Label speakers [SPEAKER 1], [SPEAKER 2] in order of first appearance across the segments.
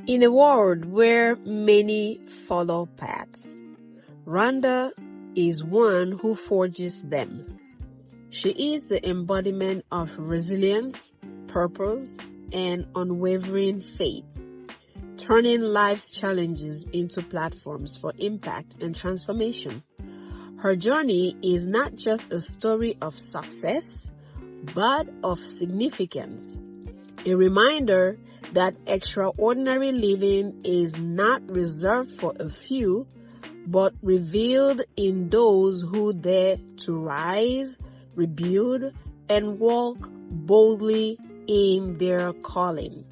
[SPEAKER 1] In a world where many follow paths, Rhonda is one who forges them. She is the embodiment of resilience, purpose, and unwavering faith, turning life's challenges into platforms for impact and transformation. Her journey is not just a story of success, but of significance. A reminder that extraordinary living is not reserved for a few, but revealed in those who dare to rise, rebuild, and walk boldly in their calling.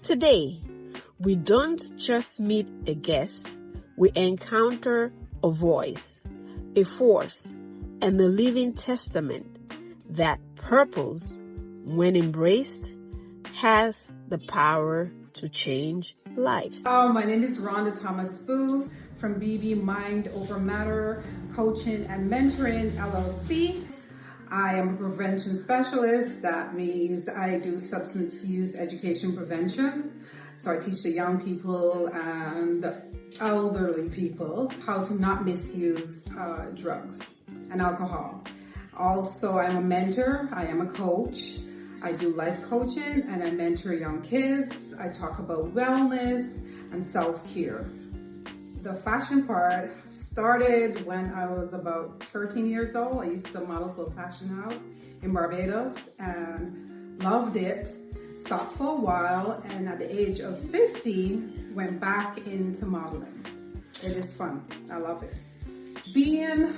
[SPEAKER 1] Today, we don't just meet a guest, we encounter a voice, a force, and a living testament that purpose, when embraced, has the power to change lives.
[SPEAKER 2] My name is Rhonda Thomas Boote from BB Mind Over Matter Coaching and Mentoring LLC. I am a prevention specialist. That means I do substance use education prevention. So I teach the young people and elderly people how to not misuse drugs and alcohol. Also, I'm a mentor. I am a coach. I do life coaching and I mentor young kids. I talk about wellness and self-care. The fashion part started when I was about 13 years old. I used to model for a fashion house in Barbados and loved it. Stopped for a while and at the age of 50, went back into modeling. It is fun. I love it. Being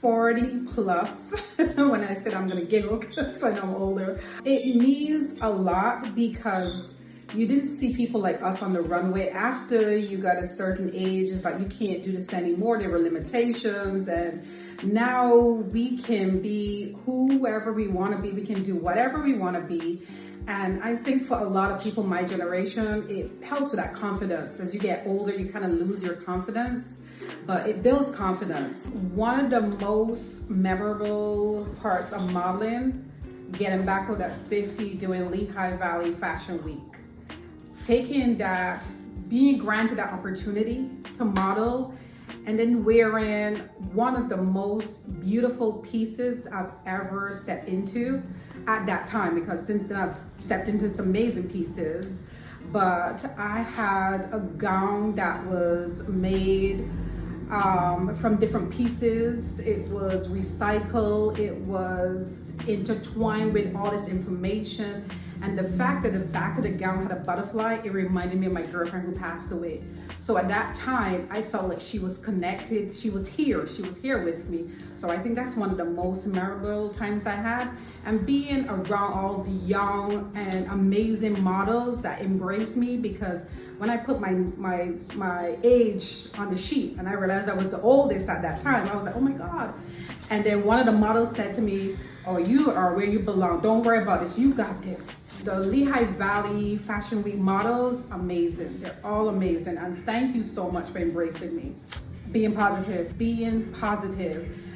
[SPEAKER 2] 40 plus, when I said I'm gonna giggle because I know I'm older, it means a lot because you didn't see people like us on the runway. After you got a certain age, it's like you can't do this anymore. There were limitations, and now we can be whoever we want to be. We can do whatever we want to be. And I think for a lot of people my generation, it helps with that confidence. As you get older, you kind of lose your confidence, but it builds confidence. One of the most memorable parts of modeling, getting back out at 50, doing Lehigh Valley Fashion Week. Taking that, being granted that opportunity to model and then wearing one of the most beautiful pieces I've ever stepped into at that time, because since then I've stepped into some amazing pieces, but I had a gown that was made from different pieces. It was recycled, it was intertwined with all this information. And the fact that the back of the gown had a butterfly, it reminded me of my girlfriend who passed away. So at that time, I felt like she was connected. She was here with me. So I think that's one of the most memorable times I had. And being around all the young and amazing models that embraced me, because when I put my age on the sheet and I realized I was the oldest at that time, I was like, oh my God. And then one of the models said to me, oh, you are where you belong. Don't worry about this. You got this. The Lehigh Valley Fashion Week models, amazing. They're all amazing. And thank you so much for embracing me. Being positive.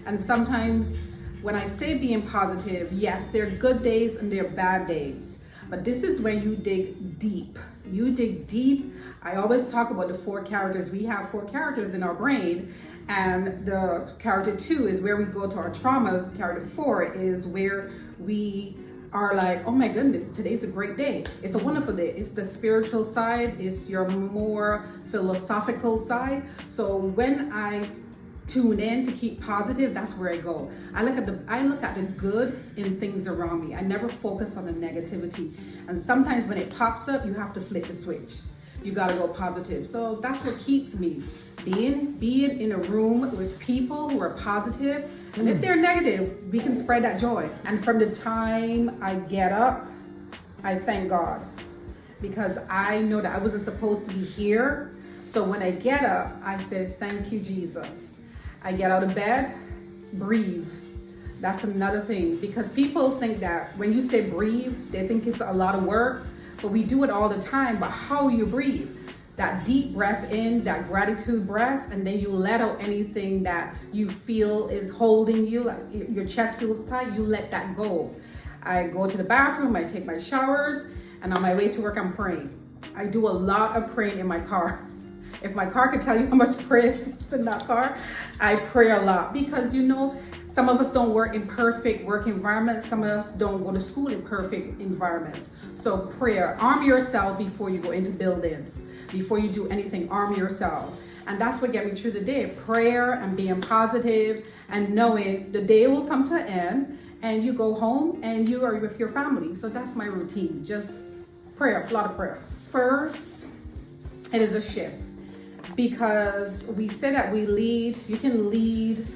[SPEAKER 2] And sometimes when I say being positive, yes, there are good days and there are bad days. But this is when you dig deep. You dig deep. I always talk about the 4 characters. We have 4 characters in our brain. And the character 2 is where we go to our traumas. Character 4 is where we are like, oh my goodness, today's a great day. It's a wonderful day. It's the spiritual side. It's your more philosophical side. So when I tune in to keep positive, that's where I go. I look at the good in things around me. I never focus on the negativity. And sometimes when it pops up, you have to flip the switch. You gotta go positive. So that's what keeps me. Being in a room with people who are positive, and if they're negative, we can spread that joy. And from the time I get up, I thank God, because I know that I wasn't supposed to be here. So when I get up, I say, thank you, Jesus. I get out of bed, breathe. That's another thing, because people think that when you say breathe, they think it's a lot of work, but we do it all the time. But how you breathe? That deep breath in, that gratitude breath, and then you let out anything that you feel is holding you, like your chest feels tight, you let that go. I go to the bathroom, I take my showers, and on my way to work, I'm praying. I do a lot of praying in my car. If my car could tell you how much prayer is in that car, I pray a lot because, you know, some of us don't work in perfect work environments. Some of us don't go to school in perfect environments. So prayer, arm yourself before you go into buildings. Before you do anything, arm yourself. And that's what get me through the day. Prayer and being positive and knowing the day will come to an end and you go home and you are with your family. So that's my routine, just prayer, a lot of prayer. First, it is a shift because we say that we lead, you can lead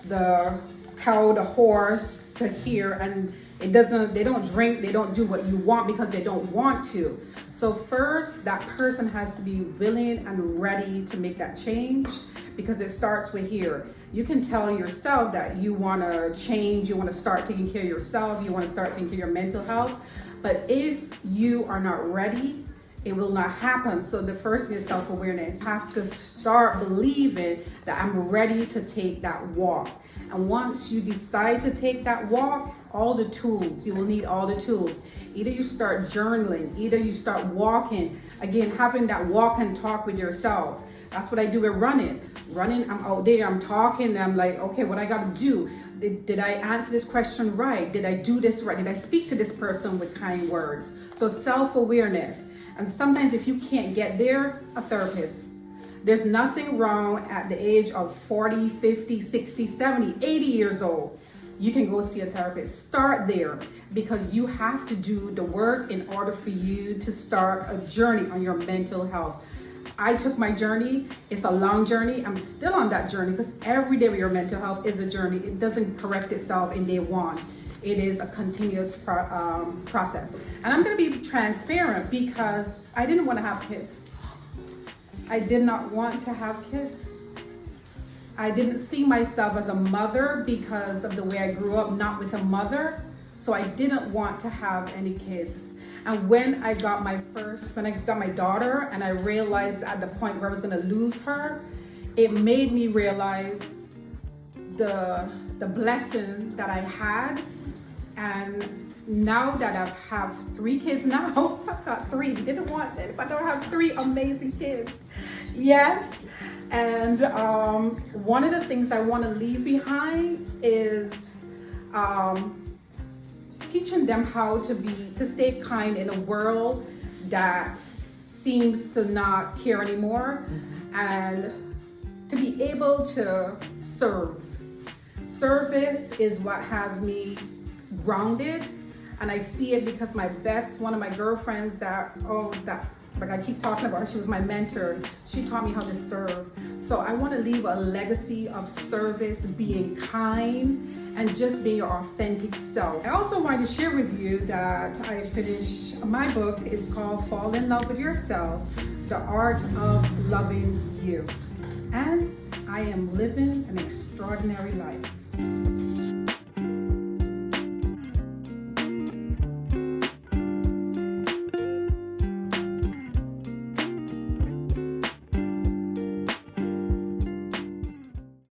[SPEAKER 2] the cow, the horse to here, and they don't drink, they don't do what you want because they don't want to. So first, that person has to be willing and ready to make that change because it starts with here. You can tell yourself that you want to change, you want to start taking care of yourself, you want to start taking care of your mental health. But if you are not ready, it will not happen. So the first thing is self-awareness. You have to start believing that I'm ready to take that walk. And once you decide to take that walk, all the tools, you will need all the tools. Either you start journaling, either you start walking. Again, having that walk and talk with yourself. That's what I do with running. Running, I'm out there, I'm talking, I'm like, okay, what I gotta do? Did I answer this question right? Did I do this right? Did I speak to this person with kind words? So self-awareness. And sometimes if you can't get there, a therapist. There's nothing wrong at the age of 40, 50, 60, 70, 80 years old. You can go see a therapist. Start there because you have to do the work in order for you to start a journey on your mental health. I took my journey. It's a long journey. I'm still on that journey because every day with your mental health is a journey. It doesn't correct itself in day one. It is a continuous process. And I'm going to be transparent because I didn't want to have kids. I did not want to have kids. I didn't see myself as a mother because of the way I grew up, not with a mother. So I didn't want to have any kids. And when I got my daughter and I realized at the point where I was going to lose her, it made me realize the blessing that I had. And now that I have 3 kids now, I've got 3. Didn't want it, but I don't have 3 amazing kids. Yes. And one of the things I want to leave behind is teaching them how to stay kind in a world that seems to not care anymore, and to be able to serve. Service is what has me grounded, and I see it because one of my girlfriends that like I keep talking about her, she was my mentor. She taught me how to serve. So I want to leave a legacy of service, being kind, and just being your authentic self. I also wanted to share with you that I finished my book. It's called Fall in Love with Yourself, The Art of Loving You. And I am living an extraordinary life.